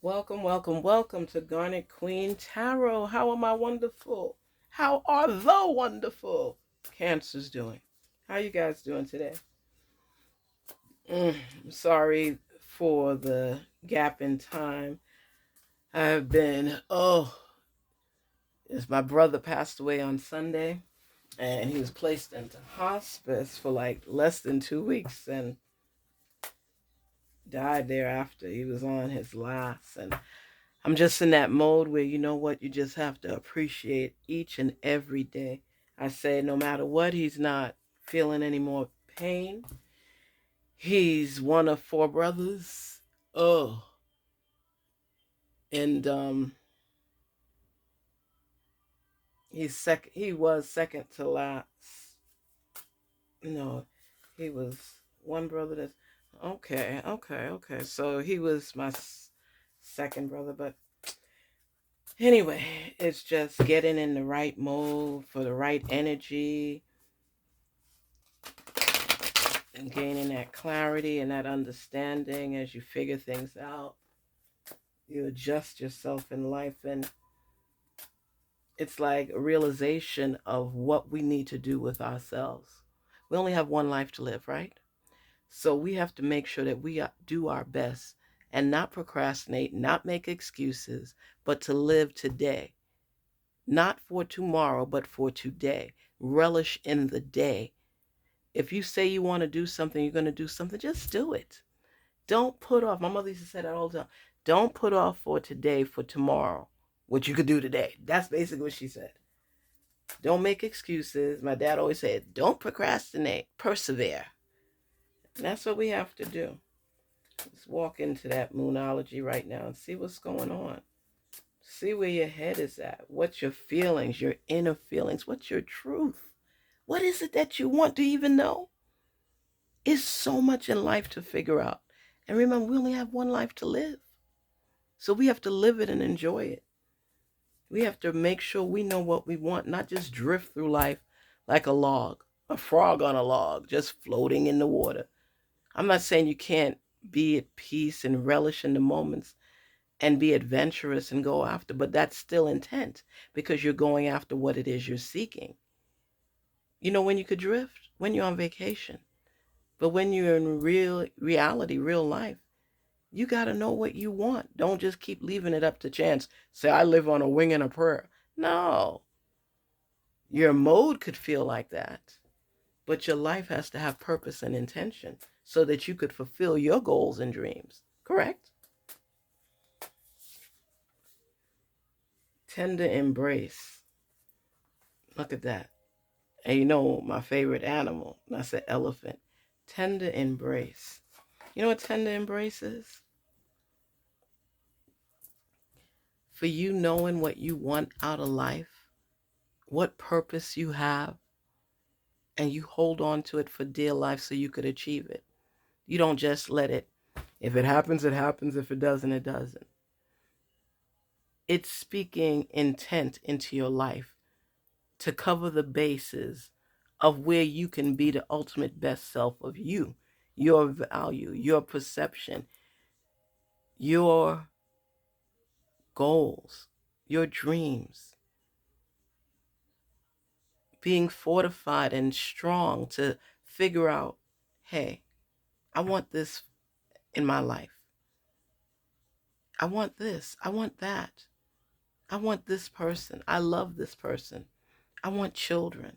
Welcome, welcome, welcome to Garnetqueentarot. How am I wonderful? How are the wonderful Cancers doing? How you guys doing today? I'm sorry for the gap in time. I've been, as my brother passed away on Sunday, and he was placed into hospice for like less than 2 weeks and died thereafter. He was on his last, and I'm just in that mode where you know what, you just have to appreciate each and every day. I say no matter what, he's not feeling any more pain. He's one of four brothers. Oh, and he was second to last. No, he was one brother that's okay. So he was my second brother, but anyway, it's just getting in the right mode for the right energy and gaining that clarity and that understanding as you figure things out. You adjust yourself in life, and it's like a realization of what we need to do with ourselves. We only have one life to live, right? So we have to make sure that we do our best and not procrastinate, not make excuses, but to live today. Not for tomorrow, but for today. Relish in the day. If you say you want to do something, you're going to do something, just do it. Don't put off. My mother used to say that all the time. Don't put off for today for tomorrow what you could do today. That's basically what she said. Don't make excuses. My dad always said, don't procrastinate, persevere. And that's what we have to do. Let's walk into that Moonology right now and see what's going on. See where your head is at. What's your feelings, your inner feelings? What's your truth? What is it that you want to even know? It's so much in life to figure out. And remember, we only have one life to live. So we have to live it and enjoy it. We have to make sure we know what we want, not just drift through life like a log, a frog on a log, just floating in the water. I'm not saying you can't be at peace and relish in the moments and be adventurous and go after, but that's still intent because you're going after what it is you're seeking. You know when you could drift? When you're on vacation. But when you're in real reality, real life, you got to know what you want. Don't just keep leaving it up to chance. Say, I live on a wing and a prayer. No. Your mode could feel like that, but your life has to have purpose and intention so that you could fulfill your goals and dreams. Correct? Tender embrace. Look at that. And you know my favorite animal, and I said elephant. Tender embrace. You know what tender embrace is? For you knowing what you want out of life, what purpose you have, and you hold on to it for dear life so you could achieve it. You don't just let it, if it happens, it happens. If it doesn't, it doesn't. It's speaking intent into your life to cover the bases of where you can be the ultimate best self of you, your value, your perception, your goals, your dreams, being fortified and strong to figure out, hey, I want this in my life. I want this. I want that. I want this person. I love this person. I want children.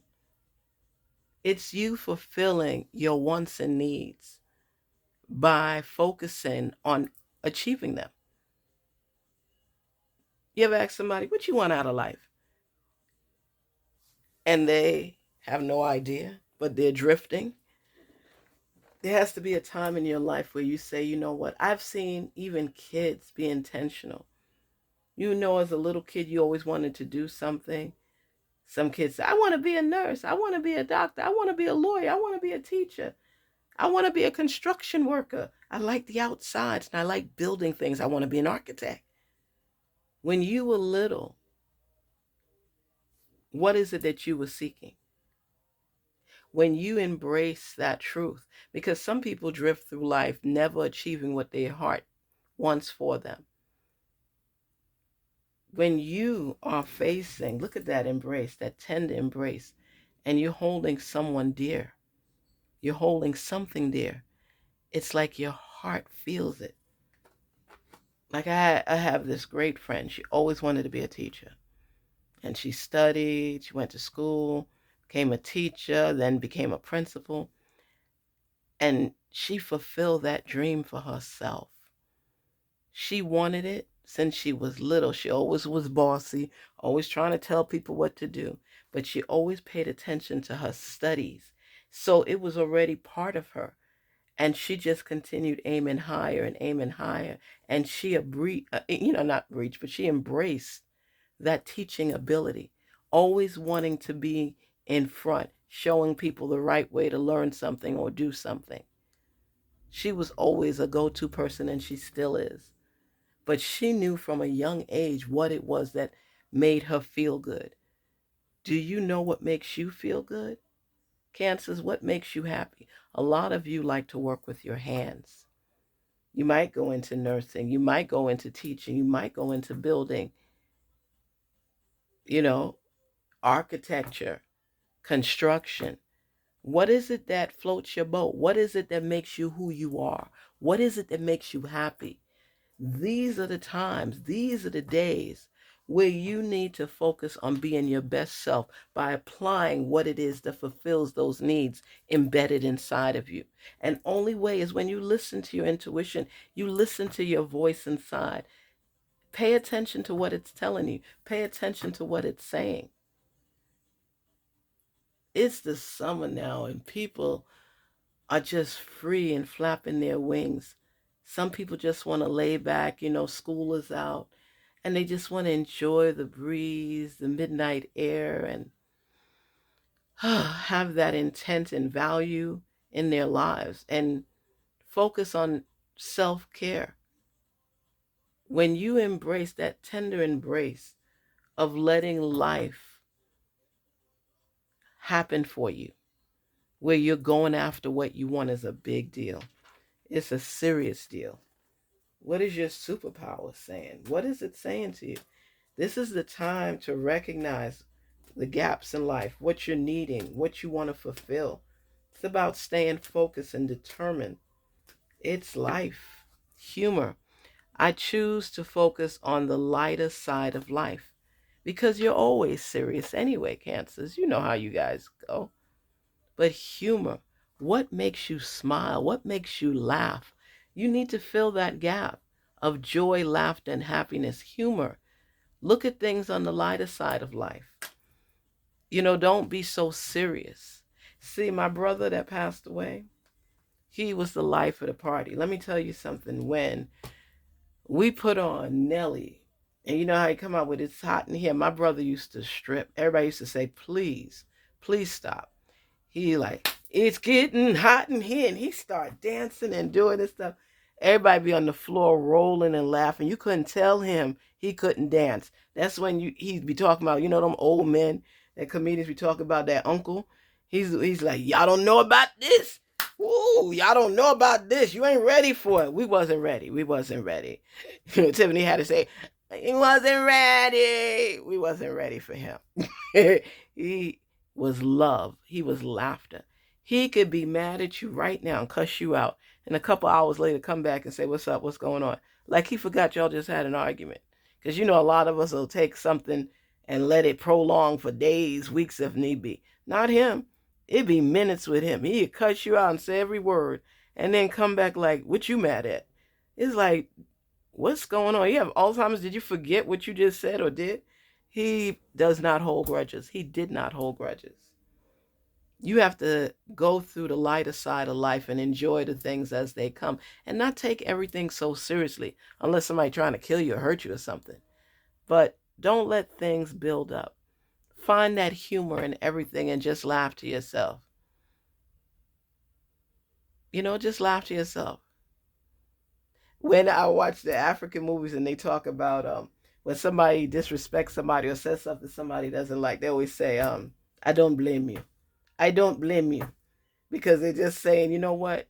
It's you fulfilling your wants and needs by focusing on achieving them. You ever ask somebody, what you want out of life? And they have no idea, but they're drifting. There has to be a time in your life where you say, you know what? I've seen even kids be intentional. You know, as a little kid, you always wanted to do something. Some kids say, I want to be a nurse. I want to be a doctor. I want to be a lawyer. I want to be a teacher. I want to be a construction worker. I like the outsides and I like building things. I want to be an architect. When you were little, what is it that you were seeking? When you embrace that truth, because some people drift through life never achieving what their heart wants for them. When you are facing, look at that embrace, that tender embrace, and you're holding someone dear, you're holding something dear. It's like your heart feels it. Like I have this great friend. She always wanted to be a teacher. And she studied, she went to school, became a teacher, then became a principal. And she fulfilled that dream for herself. She wanted it since she was little. She always was bossy, always trying to tell people what to do. But she always paid attention to her studies. So it was already part of her. And she just continued aiming higher and aiming higher. And she, not breached, but she embraced that teaching ability, always wanting to be in front, showing people the right way to learn something or do something. She was always a go-to person, and she still is. But she knew from a young age what it was that made her feel good. Do you know what makes you feel good? Cancers, what makes you happy? A lot of you like to work with your hands. You might go into nursing. You might go into teaching. You might go into building, you know, architecture, construction. What is it that floats your boat? What is it that makes you who you are? What is it that makes you happy? These are the times, these are the days where you need to focus on being your best self by applying what it is that fulfills those needs embedded inside of you. And only way is when you listen to your intuition, you listen to your voice inside. Pay attention to what it's telling you. Pay attention to what it's saying. It's the summer now, and people are just free and flapping their wings. Some people just want to lay back, school is out, and they just want to enjoy the breeze, the midnight air, and have that intent and value in their lives and focus on self-care. When you embrace that tender embrace of letting life happen for you, where you're going after what you want, is a big deal. It's a serious deal. What is your superpower saying? What is it saying to you? This is the time to recognize the gaps in life, what you're needing, what you want to fulfill. It's about staying focused and determined. It's life. Humor. I choose to focus on the lighter side of life because you're always serious anyway, Cancers. You know how you guys go. But humor, what makes you smile? What makes you laugh? You need to fill that gap of joy, laughter, and happiness. Humor. Look at things on the lighter side of life. Don't be so serious. See, my brother that passed away, he was the life of the party. Let me tell you something. When we put on Nelly, and you know how he come out with It's Hot in Here, my brother used to strip. Everybody used to say, please, please stop. He like, it's getting hot in here, and he start dancing and doing this stuff. Everybody be on the floor rolling and laughing. You couldn't tell him he couldn't dance. That's when he'd be talking about, them old men that comedians be talking about, that uncle. He's like, y'all don't know about this. Ooh, y'all don't know about this. You ain't ready for it. We wasn't ready. We wasn't ready. Tiffany had to say, he wasn't ready. We wasn't ready for him. He was love. He was laughter. He could be mad at you right now and cuss you out, and a couple hours later come back and say, what's up? What's going on? Like he forgot y'all just had an argument. Because a lot of us will take something and let it prolong for days, weeks if need be. Not him. It'd be minutes with him. He'd cuss you out and say every word and then come back like, what you mad at? It's like, what's going on? You have Alzheimer's. Did you forget what you just said or did? He does not hold grudges. He did not hold grudges. You have to go through the lighter side of life and enjoy the things as they come and not take everything so seriously unless somebody trying to kill you or hurt you or something. But don't let things build up. Find that humor in everything and just laugh to yourself. Just laugh to yourself. When I watch the African movies and they talk about when somebody disrespects somebody or says something somebody doesn't like, they always say, I don't blame you. I don't blame you. Because they're just saying, you know what?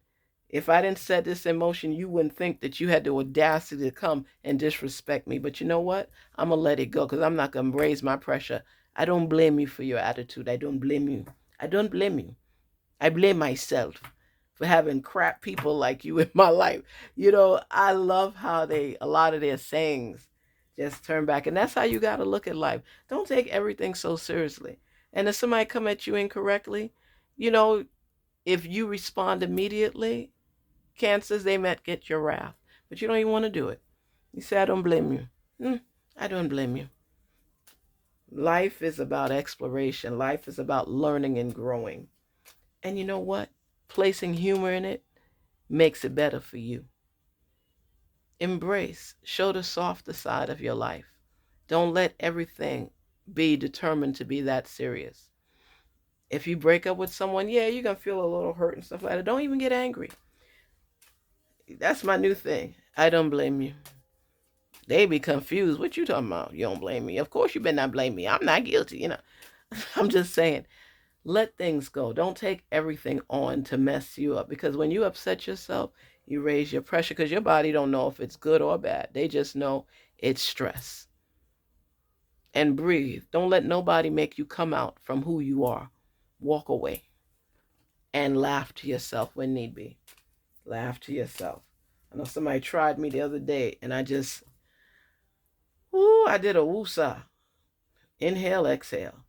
If I didn't set this in motion, you wouldn't think that you had the audacity to come and disrespect me. But you know what? I'm going to let it go because I'm not going to raise my pressure. I don't blame you for your attitude. I don't blame you. I don't blame you. I blame myself for having crap people like you in my life. I love how a lot of their sayings just turn back. And that's how you got to look at life. Don't take everything so seriously. And if somebody come at you incorrectly, you know, if you respond immediately, Cancers, they might get your wrath. But you don't even want to do it. You say, I don't blame you. I don't blame you. Life is about exploration. Life is about learning and growing. And you know what? Placing humor in it makes it better for you. Embrace, show the softer side of your life. Don't let everything be determined to be that serious. If you break up with someone, yeah, you're going to feel a little hurt and stuff like that. Don't even get angry. That's my new thing. I don't blame you. They be confused. What you talking about? You don't blame me. Of course you better not blame me. I'm not guilty. I'm just saying, let things go. Don't take everything on to mess you up, because when you upset yourself, you raise your pressure, because your body don't know if it's good or bad. They just know it's stress. And breathe. Don't let nobody make you come out from who you are. Walk away and laugh to yourself when need be. Laugh to yourself. I know somebody tried me the other day and I did a woosah. Inhale, exhale.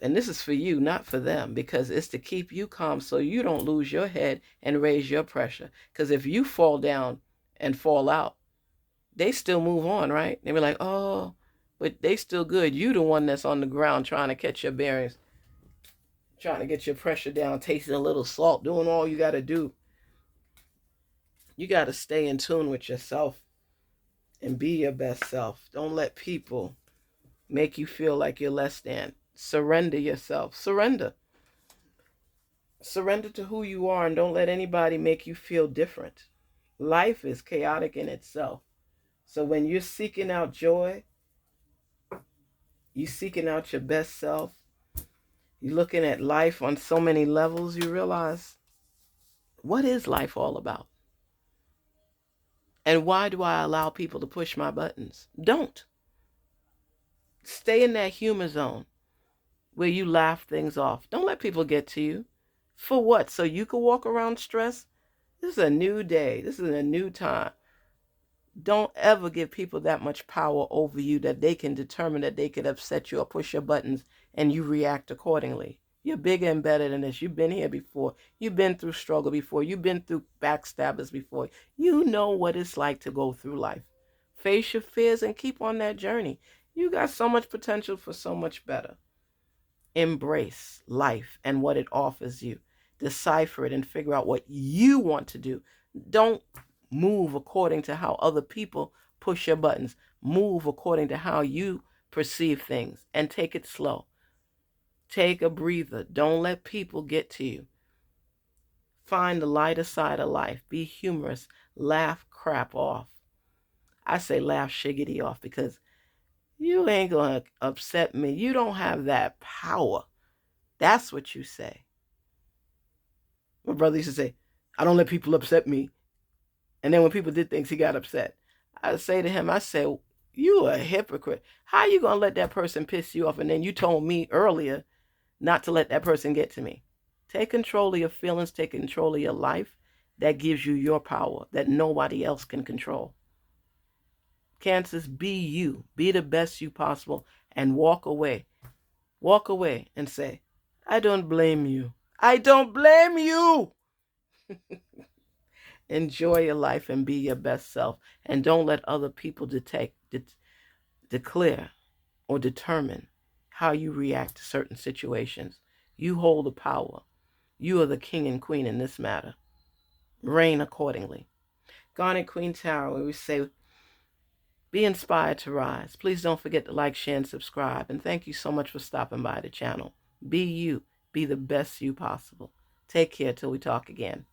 And this is for you, not for them, because it's to keep you calm so you don't lose your head and raise your pressure. Because if you fall down and fall out, they still move on, right? They be like, oh, but they still good. You the one that's on the ground trying to catch your bearings, trying to get your pressure down, tasting a little salt, doing all you got to do. You got to stay in tune with yourself and be your best self. Don't let people make you feel like you're less than. Surrender yourself. Surrender. Surrender to who you are and don't let anybody make you feel different. Life is chaotic in itself. So when you're seeking out joy, you're seeking out your best self, you're looking at life on so many levels, you realize, what is life all about? And why do I allow people to push my buttons? Don't. Stay in that humor zone where you laugh things off. Don't let people get to you. For what? So you can walk around stressed? This is a new day. This is a new time. Don't ever give people that much power over you that they can determine that they could upset you or push your buttons and you react accordingly. You're bigger and better than this. You've been here before. You've been through struggle before. You've been through backstabbers before. You know what it's like to go through life. Face your fears and keep on that journey. You got so much potential for so much better. Embrace life and what it offers you. Decipher it and figure out what you want to do. Don't move according to how other people push your buttons. Move according to how you perceive things and take it slow. Take a breather. Don't let people get to you. Find the lighter side of life. Be humorous. Laugh crap off. I say laugh shiggity off because you ain't going to upset me. You don't have that power. That's what you say. My brother used to say, I don't let people upset me. And then when people did things, he got upset. I say to him, I say, you a hypocrite. How you going to let that person piss you off? And then you told me earlier not to let that person get to me. Take control of your feelings. Take control of your life. That gives you your power that nobody else can control. Cancers, be you. Be the best you possible and walk away. Walk away and say, I don't blame you. I don't blame you. Enjoy your life and be your best self. And don't let other people declare or determine how you react to certain situations. You hold the power. You are the king and queen in this matter. Reign accordingly. Garnetqueentarot, where we say, be inspired to rise. Please don't forget to like, share, and subscribe. And thank you so much for stopping by the channel. Be you. Be the best you possible. Take care till we talk again.